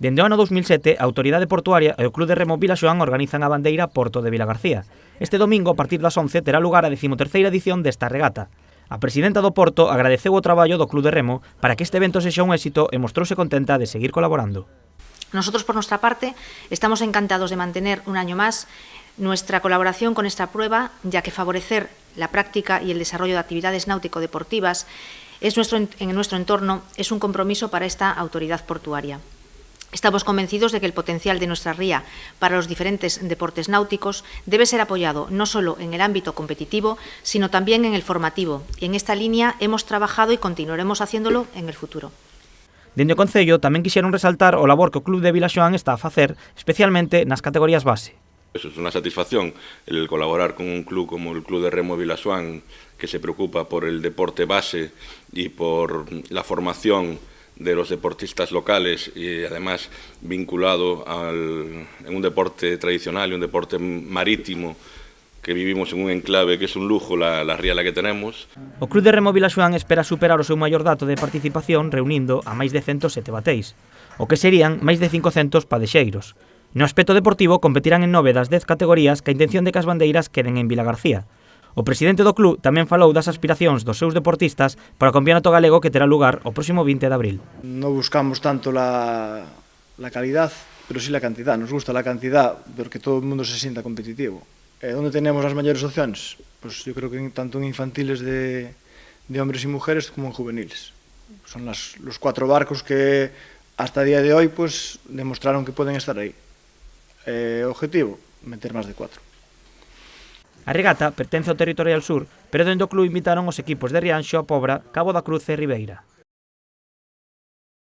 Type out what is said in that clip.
Dende o ano 2007, a Autoridade Portuaria e o Club de Remo Vilaxoán organizan a bandeira Porto de Vilagarcía. Este domingo, a partir das 11, terá lugar a 13ª edición desta regata. A presidenta do Porto agradeceu o traballo do Club de Remo para que este evento sexa un éxito e mostrouse contenta de seguir colaborando. Nosotros, por nuestra parte, estamos encantados de mantener un año más nuestra colaboración con esta prueba, ya que favorecer la práctica y el desarrollo de actividades náutico-deportivas en nuestro entorno es un compromiso para esta autoridad portuaria. Estamos convencidos de que el potencial de nuestra ría para los diferentes deportes náuticos debe ser apoyado no solo en el ámbito competitivo, sino también en el formativo. Y en esta línea hemos trabajado y continuaremos haciéndolo en el futuro. Dende o Concello tamén quixeron resaltar o labor que o Club de Vilaxoán está a facer, especialmente nas categorías base. Eso es una satisfacción, el colaborar con un club como el Club de Remo Vilaxoán, que se preocupa por el deporte base y por la formación de los deportistas locales y además vinculado en un deporte tradicional y un deporte marítimo que vivimos en un enclave que es un lujo la ría la que tenemos. O Club de Remo Vilaxoán espera superar o seu maior dato de participación reunindo a máis de 107 bateis, o que serían máis de 500 padexeiros. No aspecto deportivo competirán en 9 das 10 categorías ca intención de que as bandeiras queden en Vilagarcía. O presidente do club tamén falou das aspiracións dos seus deportistas para o campeonato galego que terá lugar o próximo 20 de abril. No buscamos tanto la calidad, pero sí la cantidad. Nos gusta la cantidad porque todo el mundo se sienta competitivo. ¿Dónde tenemos las mayores opciones? Pues yo creo que tanto en infantiles de hombres y mujeres como en juveniles. Son los 4 barcos que hasta el día de hoy pues demostraron que pueden estar ahí. Objetivo, meter más de 4. A regata pertence ao Territorial Sur, pero dende o club invitaron os equipos de Rianxo, A Pobra, Cabo da Cruz e Ribeira.